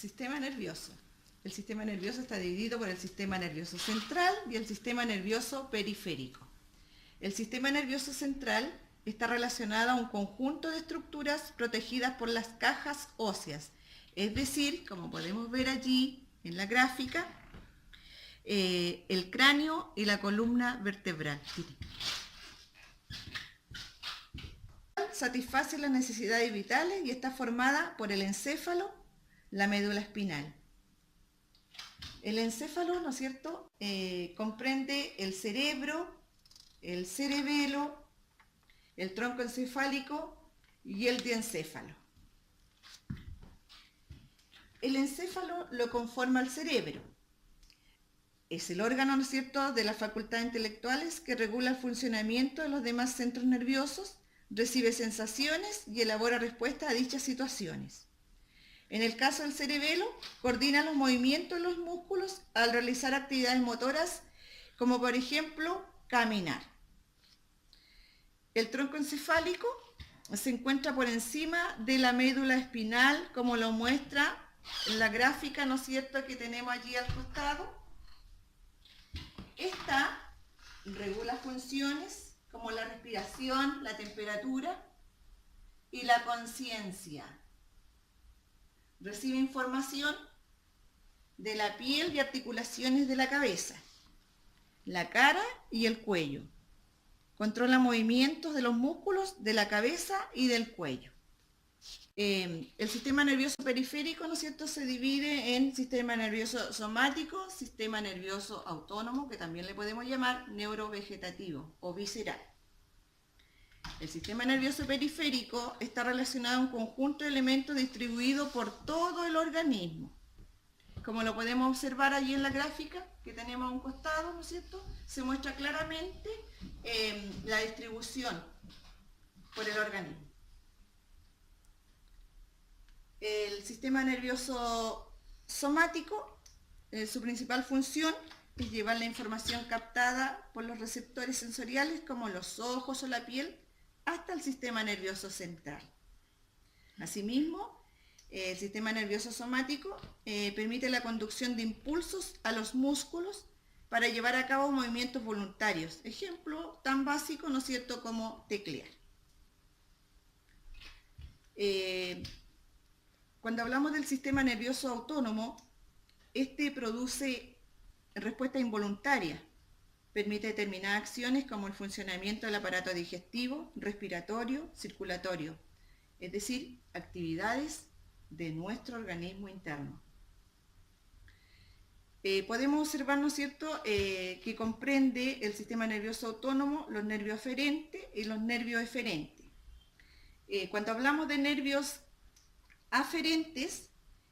Sistema nervioso. El sistema nervioso está dividido por el sistema nervioso central y el sistema nervioso periférico. El sistema nervioso central está relacionado a un conjunto de estructuras protegidas por las cajas óseas, es decir, como podemos ver allí en la gráfica, el cráneo y la columna vertebral. Satisface las necesidades vitales y está formada por el encéfalo, la médula espinal. El encéfalo, ¿no es cierto?, comprende el cerebro, el cerebelo, el tronco encefálico y el diencéfalo. El encéfalo lo conforma el cerebro. Es el órgano, ¿no es cierto?, de las facultades intelectuales que regula el funcionamiento de los demás centros nerviosos, recibe sensaciones y elabora respuestas a dichas situaciones. En el caso del cerebelo, coordina los movimientos de los músculos al realizar actividades motoras, como por ejemplo, caminar. El tronco encefálico se encuentra por encima de la médula espinal, como lo muestra en la gráfica, ¿no es cierto?, que tenemos allí al costado. Esta regula funciones como la respiración, la temperatura y la conciencia. Recibe información de la piel y articulaciones de la cabeza, la cara y el cuello. Controla movimientos de los músculos de la cabeza y del cuello. El sistema nervioso periférico, ¿no es cierto?, se divide en sistema nervioso somático, sistema nervioso autónomo, que también le podemos llamar neurovegetativo o visceral. El sistema nervioso periférico está relacionado a un conjunto de elementos distribuidos por todo el organismo. Como lo podemos observar allí en la gráfica que tenemos a un costado, ¿no es cierto?, se muestra claramente la distribución por el organismo. El sistema nervioso somático, su principal función es llevar la información captada por los receptores sensoriales como los ojos o la piel hasta el sistema nervioso central. Asimismo, el sistema nervioso somático permite la conducción de impulsos a los músculos para llevar a cabo movimientos voluntarios. Ejemplo tan básico, ¿no es cierto?, como teclear. Cuando hablamos del sistema nervioso autónomo, este produce respuesta involuntaria. Permite determinadas acciones como el funcionamiento del aparato digestivo, respiratorio, circulatorio, es decir, actividades de nuestro organismo interno. Podemos observar, ¿no es cierto?, que comprende el sistema nervioso autónomo, los nervios aferentes y los nervios eferentes. Cuando hablamos de nervios aferentes,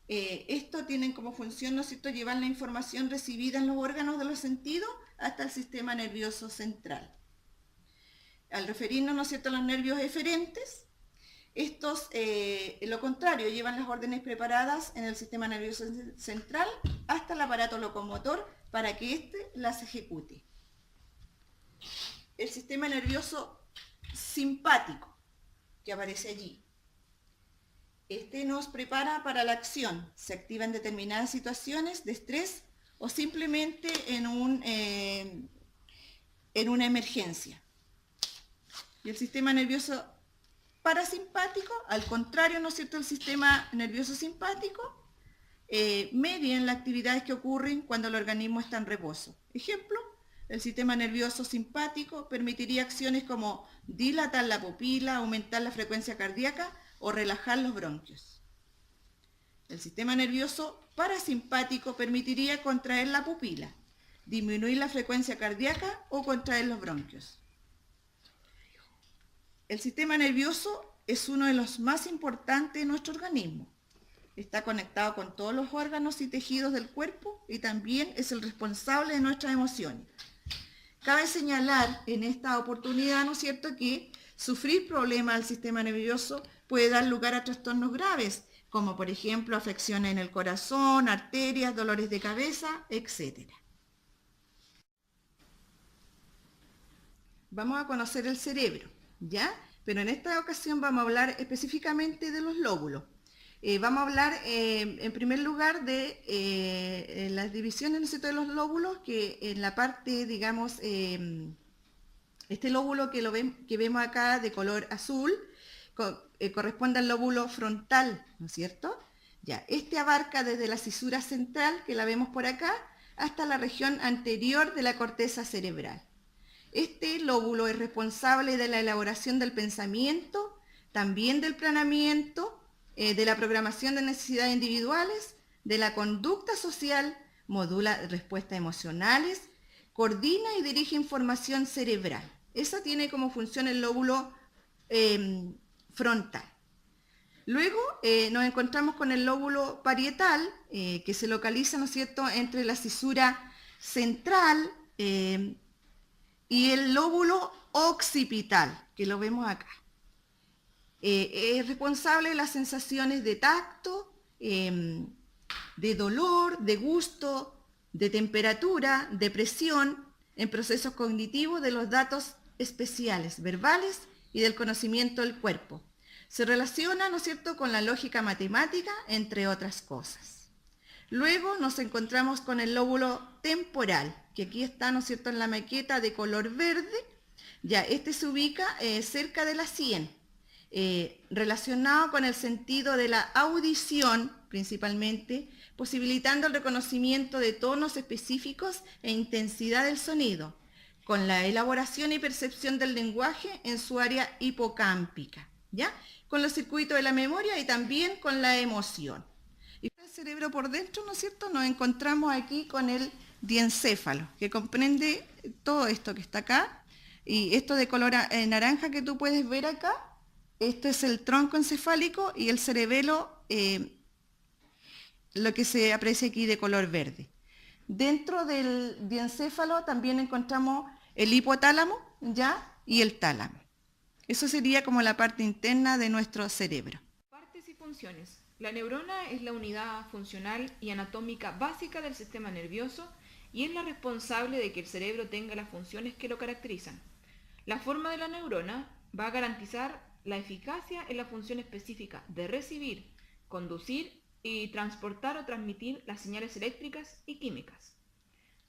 estos tienen como función, ¿no es cierto?, llevar la información recibida en los órganos de los sentidos hasta el sistema nervioso central. Al referirnos, ¿no es cierto?, a los nervios eferentes, estos, lo contrario, llevan las órdenes preparadas en el sistema nervioso central hasta el aparato locomotor para que éste las ejecute. El sistema nervioso simpático, que aparece allí, este nos prepara para la acción, se activa en determinadas situaciones de estrés o simplemente en una emergencia. Y el sistema nervioso parasimpático, al contrario, ¿no es cierto?, el sistema nervioso simpático, media en las actividades que ocurren cuando el organismo está en reposo. Ejemplo, el sistema nervioso simpático permitiría acciones como dilatar la pupila, aumentar la frecuencia cardíaca o relajar los bronquios. El sistema nervioso parasimpático permitiría contraer la pupila, disminuir la frecuencia cardíaca o contraer los bronquios. El sistema nervioso es uno de los más importantes de nuestro organismo. Está conectado con todos los órganos y tejidos del cuerpo y también es el responsable de nuestras emociones. Cabe señalar en esta oportunidad, ¿no es cierto?, que sufrir problemas al sistema nervioso puede dar lugar a trastornos graves, como por ejemplo afecciones en el corazón, arterias, dolores de cabeza, etc. Vamos a conocer el cerebro, ¿ya? Pero en esta ocasión vamos a hablar específicamente de los lóbulos. Vamos a hablar en primer lugar de las divisiones, ¿no es cierto?, de los lóbulos, que en la parte, digamos, este lóbulo que vemos acá de color azul corresponde al lóbulo frontal, ¿no es cierto? Ya, este abarca desde la cisura central, que la vemos por acá, hasta la región anterior de la corteza cerebral. Este lóbulo es responsable de la elaboración del pensamiento, también del planeamiento, de la programación de necesidades individuales, de la conducta social, modula respuestas emocionales, coordina y dirige información cerebral. Esa tiene como función el lóbulo frontal. Luego nos encontramos con el lóbulo parietal, que se localiza, ¿no es cierto?, entre la cisura central y el lóbulo occipital, que lo vemos acá. Es responsable de las sensaciones de tacto, de dolor, de gusto, de temperatura, de presión, en procesos cognitivos de los datos especiales, verbales y del conocimiento del cuerpo. Se relaciona, ¿no es cierto?, con la lógica matemática, entre otras cosas. Luego nos encontramos con el lóbulo temporal, que aquí está, ¿no es cierto?, en la maqueta de color verde. Ya, este se ubica cerca de la sien, relacionado con el sentido de la audición, principalmente, posibilitando el reconocimiento de tonos específicos e intensidad del sonido, con la elaboración y percepción del lenguaje en su área hipocámpica, ¿ya?, con los circuitos de la memoria y también con la emoción. Y el cerebro por dentro, ¿no es cierto?, nos encontramos aquí con el diencéfalo, que comprende todo esto que está acá, y esto de color naranja que tú puedes ver acá. Esto es el tronco encefálico, y el cerebelo, lo que se aprecia aquí de color verde. Dentro del diencéfalo también encontramos el hipotálamo, ¿ya?, y el tálamo. Eso sería como la parte interna de nuestro cerebro. Partes y funciones. La neurona es la unidad funcional y anatómica básica del sistema nervioso y es la responsable de que el cerebro tenga las funciones que lo caracterizan. La forma de la neurona va a garantizar la eficacia en la función específica de recibir, conducir y transportar o transmitir las señales eléctricas y químicas.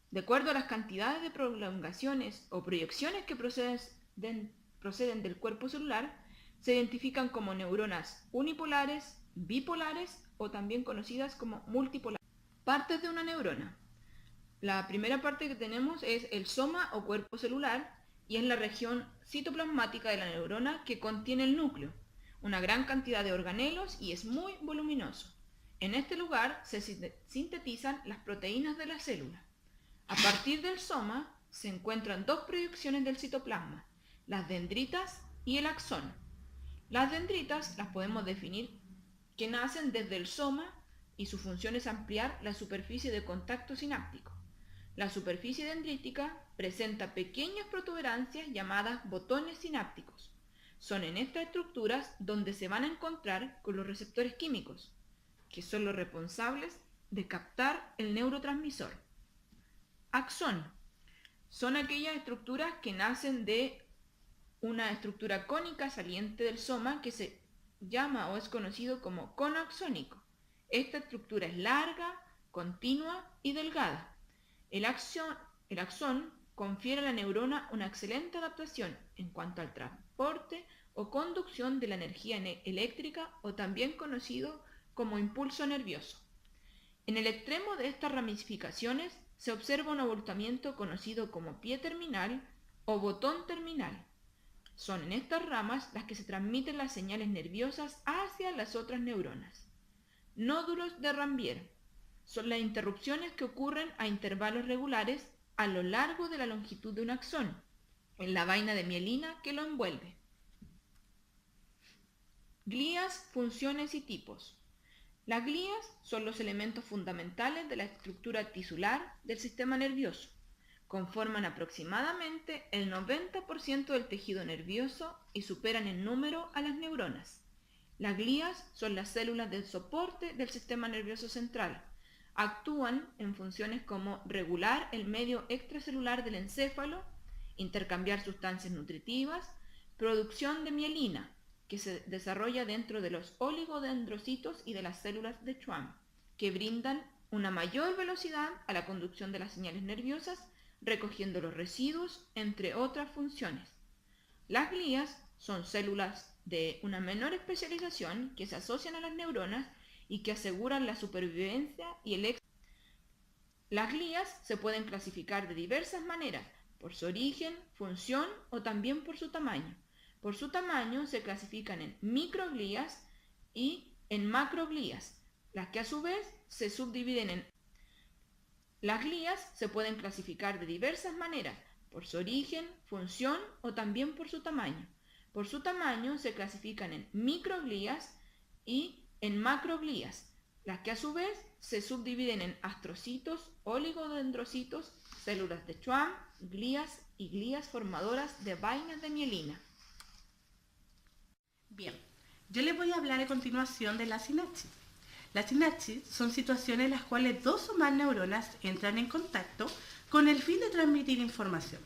De acuerdo a las cantidades de prolongaciones o proyecciones que proceden del cuerpo celular, se identifican como neuronas unipolares, bipolares o también conocidas como multipolares. Partes de una neurona. La primera parte que tenemos es el soma o cuerpo celular y es la región citoplasmática de la neurona que contiene el núcleo, una gran cantidad de organelos y es muy voluminoso. En este lugar se sintetizan las proteínas de la célula. A partir del soma se encuentran dos proyecciones del citoplasma, las dendritas y el axón. Las dendritas las podemos definir que nacen desde el soma y su función es ampliar la superficie de contacto sináptico. La superficie dendrítica presenta pequeñas protuberancias llamadas botones sinápticos. Son en estas estructuras donde se van a encontrar con los receptores químicos, que son los responsables de captar el neurotransmisor. Axón. Son aquellas estructuras que nacen de una estructura cónica saliente del soma que se llama o es conocido como cono axónico. Esta estructura es larga, continua y delgada. El axón confiere a la neurona una excelente adaptación en cuanto al transporte o conducción de la energía eléctrica o también conocido como impulso nervioso. En el extremo de estas ramificaciones se observa un abultamiento conocido como pie terminal o botón terminal. Son en estas ramas las que se transmiten las señales nerviosas hacia las otras neuronas. Nódulos de Ranvier. Son las interrupciones que ocurren a intervalos regulares a lo largo de la longitud de un axón, en la vaina de mielina que lo envuelve. Glías, funciones y tipos. Las glías son los elementos fundamentales de la estructura tisular del sistema nervioso. Conforman aproximadamente el 90% del tejido nervioso y superan en número a las neuronas. Las glías son las células del soporte del sistema nervioso central. Actúan en funciones como regular el medio extracelular del encéfalo, intercambiar sustancias nutritivas, producción de mielina, que se desarrolla dentro de los oligodendrocitos y de las células de Schwann, que brindan una mayor velocidad a la conducción de las señales nerviosas, recogiendo los residuos, entre otras funciones. Las glías son células de una menor especialización que se asocian a las neuronas y que aseguran la supervivencia y el éxito. Las glías se pueden clasificar de diversas maneras, por su origen, función o también por su tamaño. Por su tamaño se clasifican en microglías y en macroglías, las que a su vez se subdividen en... Las glías se pueden clasificar de diversas maneras, por su origen, función o también por su tamaño. Por su tamaño se clasifican en microglías y en macroglías, las que a su vez se subdividen en astrocitos, oligodendrocitos, células de Schwann, glías y glías formadoras de vainas de mielina. Bien, yo les voy a hablar a continuación de la sinapsis. Las sinapsis son situaciones en las cuales dos o más neuronas entran en contacto con el fin de transmitir información.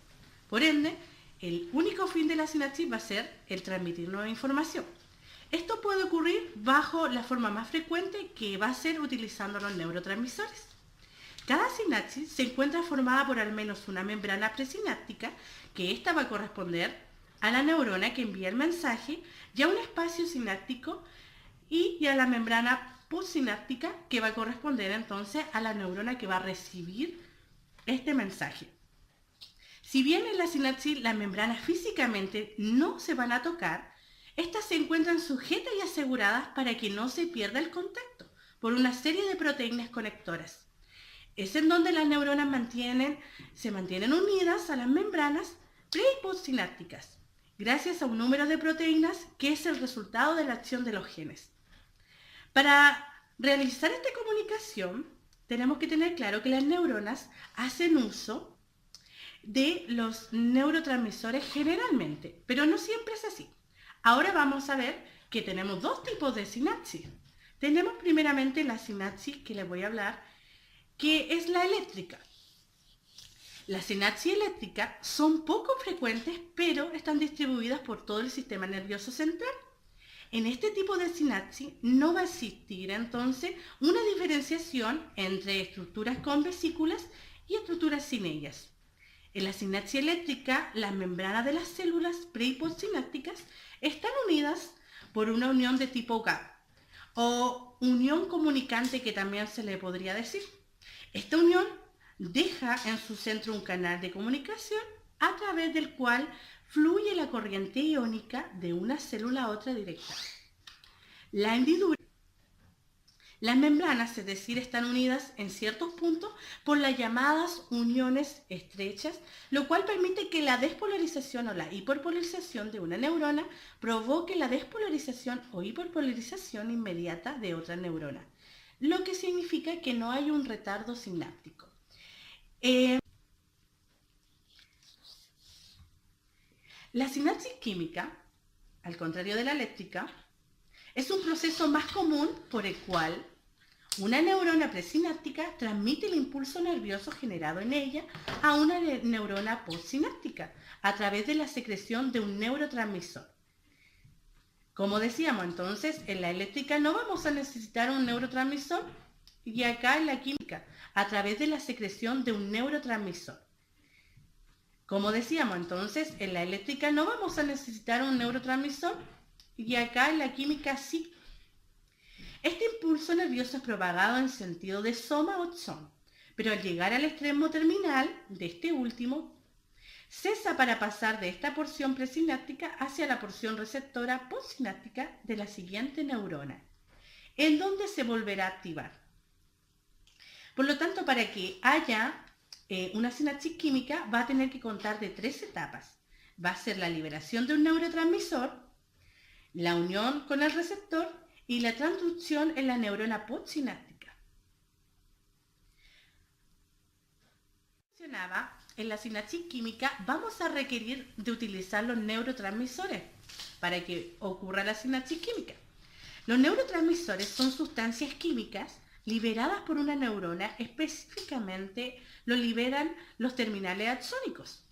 Por ende, el único fin de la sinapsis va a ser el transmitir nueva información. Esto puede ocurrir bajo la forma más frecuente, que va a ser utilizando los neurotransmisores. Cada sinapsis se encuentra formada por al menos una membrana presináptica, que ésta va a corresponder a la neurona que envía el mensaje, y a un espacio sináptico y a la membrana postsináptica, que va a corresponder entonces a la neurona que va a recibir este mensaje. Si bien en la sinapsis las membranas físicamente no se van a tocar, estas se encuentran sujetas y aseguradas para que no se pierda el contacto por una serie de proteínas conectoras. Es en donde las neuronas se mantienen unidas a las membranas pre- y postsinápticas, gracias a un número de proteínas que es el resultado de la acción de los genes. Para realizar esta comunicación, tenemos que tener claro que las neuronas hacen uso de los neurotransmisores generalmente, pero no siempre es así. Ahora vamos a ver que tenemos dos tipos de sinapsis. Tenemos primeramente la sinapsis que les voy a hablar, que es la eléctrica. Las sinapsis eléctricas son poco frecuentes, pero están distribuidas por todo el sistema nervioso central. En este tipo de sinapsis no va a existir entonces una diferenciación entre estructuras con vesículas y estructuras sin ellas. En la sinapsis eléctrica, las membranas de las células pre- y postsinápticas están unidas por una unión de tipo gap, o unión comunicante, que también se le podría decir. Esta unión deja en su centro un canal de comunicación a través del cual fluye la corriente iónica de una célula a otra directa. La hendidura. Las membranas, es decir, están unidas en ciertos puntos por las llamadas uniones estrechas, lo cual permite que la despolarización o la hiperpolarización de una neurona provoque la despolarización o hiperpolarización inmediata de otra neurona, lo que significa que no hay un retardo sináptico. La sinapsis química, al contrario de la eléctrica, es un proceso más común por el cual una neurona presináptica transmite el impulso nervioso generado en ella a una neurona postsináptica a través de la secreción de un neurotransmisor. Como decíamos entonces, en la eléctrica no vamos a necesitar un neurotransmisor, y acá en la química, a través de la secreción de un neurotransmisor. Como decíamos entonces, en la eléctrica no vamos a necesitar un neurotransmisor, y acá en la química sí. Este impulso nervioso es propagado en sentido de soma o axón, pero al llegar al extremo terminal de este último, cesa para pasar de esta porción presináptica hacia la porción receptora postsináptica de la siguiente neurona, en donde se volverá a activar. Por lo tanto, para que haya una sinapsis química, va a tener que contar de 3 etapas. Va a ser la liberación de un neurotransmisor, la unión con el receptor y la transducción en la neurona postsináptica. En la sinapsis química vamos a requerir de utilizar los neurotransmisores para que ocurra la sinapsis química. Los neurotransmisores son sustancias químicas liberadas por una neurona, específicamente lo liberan los terminales axónicos,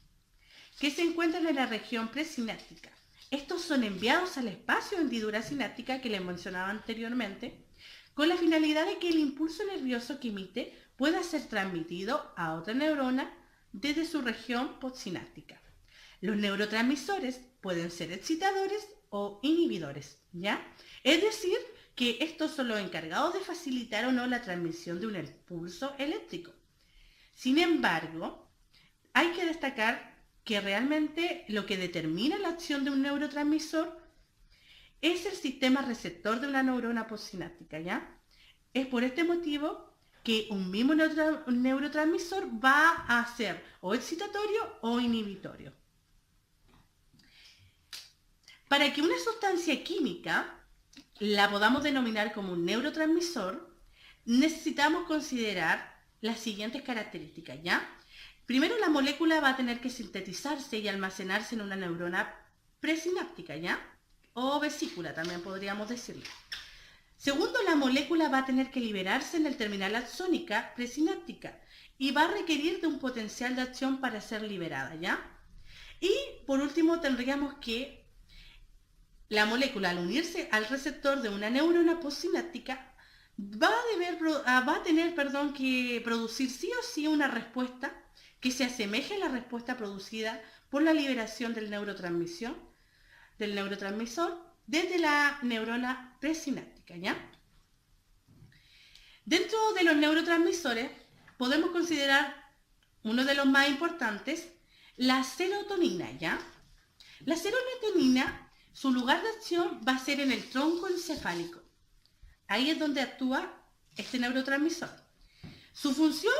que se encuentran en la región presináptica. Estos son enviados al espacio de hendidura sináptica que les mencionaba anteriormente, con la finalidad de que el impulso nervioso que emite pueda ser transmitido a otra neurona desde su región postsináptica. Los neurotransmisores pueden ser excitadores o inhibidores, ¿ya? Es decir, que estos son los encargados de facilitar o no la transmisión de un impulso eléctrico. Sin embargo, hay que destacar que realmente lo que determina la acción de un neurotransmisor es el sistema receptor de una neurona postsináptica, ¿ya? Es por este motivo que un mismo neurotransmisor va a ser o excitatorio o inhibitorio. Para que una sustancia química la podamos denominar como un neurotransmisor, necesitamos considerar las siguientes características, ¿ya? Primero, la molécula va a tener que sintetizarse y almacenarse en una neurona presináptica, ¿ya? O vesícula, también podríamos decirlo. Segundo, la molécula va a tener que liberarse en el terminal axónica presináptica y va a requerir de un potencial de acción para ser liberada, ¿ya? Y por último, tendríamos que la molécula, al unirse al receptor de una neurona postsináptica, va a tener que producir sí o sí una respuesta que se asemeje a la respuesta producida por la liberación del neurotransmisor desde la neurona presináptica, ¿ya? Dentro de los neurotransmisores podemos considerar uno de los más importantes, la serotonina, ¿ya? La serotonina, su lugar de acción va a ser en el tronco encefálico. Ahí es donde actúa este neurotransmisor. Su función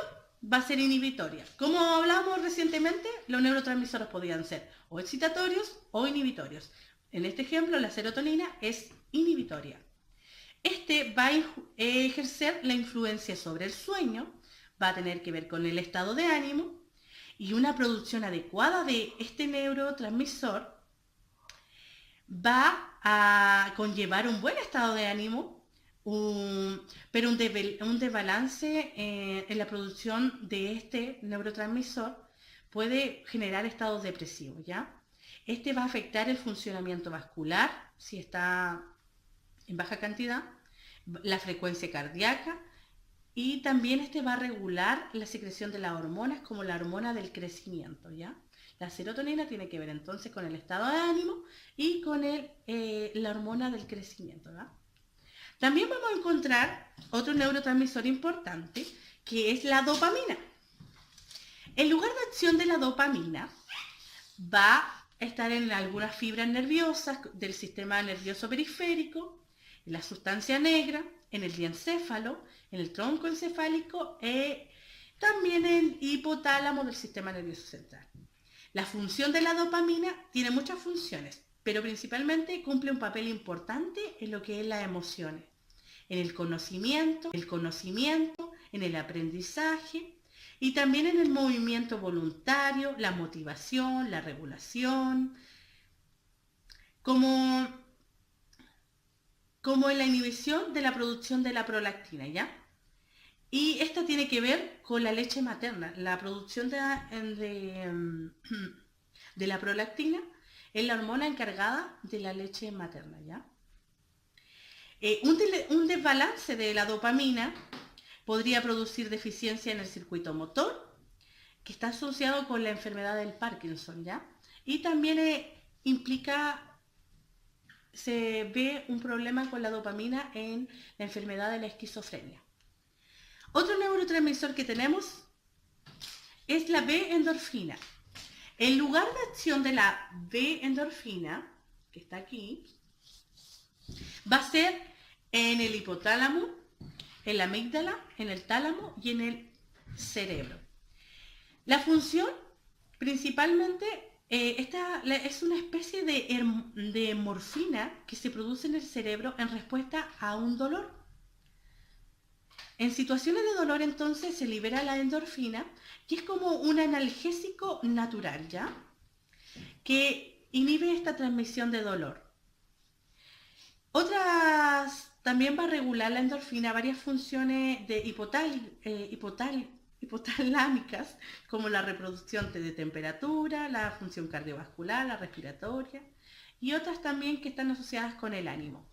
va a ser inhibitoria. Como hablábamos recientemente, los neurotransmisores podrían ser o excitatorios o inhibitorios. En este ejemplo, la serotonina es inhibitoria. Este va a ejercer la influencia sobre el sueño, va a tener que ver con el estado de ánimo, y una producción adecuada de este neurotransmisor va a conllevar un buen estado de ánimo, pero un desbalance en la producción de este neurotransmisor puede generar estados depresivos, ¿ya? Este va a afectar el funcionamiento vascular, si está en baja cantidad, la frecuencia cardíaca, y también este va a regular la secreción de las hormonas, como la hormona del crecimiento, ¿ya? La serotonina tiene que ver entonces con el estado de ánimo y con la hormona del crecimiento, ¿verdad? También vamos a encontrar otro neurotransmisor importante, que es la dopamina. El lugar de acción de la dopamina va a estar en algunas fibras nerviosas del sistema nervioso periférico, en la sustancia negra, en el diencéfalo, en el tronco encefálico y también en el hipotálamo del sistema nervioso central. La función de la dopamina tiene muchas funciones, pero principalmente cumple un papel importante en lo que es las emociones, en el conocimiento, en el aprendizaje y también en el movimiento voluntario, la motivación, la regulación, como en la inhibición de la producción de la prolactina, ¿ya? Y esta tiene que ver con la leche materna. La producción de la prolactina es la hormona encargada de la leche materna, ¿ya? Un desbalance de la dopamina podría producir deficiencia en el circuito motor, que está asociado con la enfermedad del Parkinson, ¿ya? Y también se ve un problema con la dopamina en la enfermedad de la esquizofrenia. Otro neurotransmisor que tenemos es la B-endorfina. El lugar de acción de la B-endorfina, que está aquí, va a ser en el hipotálamo, en la amígdala, en el tálamo y en el cerebro. La función principalmente esta es una especie de morfina que se produce en el cerebro en respuesta a un dolor. En situaciones de dolor entonces se libera la endorfina, que es como un analgésico natural, ¿ya? Que inhibe esta transmisión de dolor. También va a regular la endorfina varias funciones de hipotalámicas, como la reproducción de temperatura, la función cardiovascular, la respiratoria y otras también que están asociadas con el ánimo.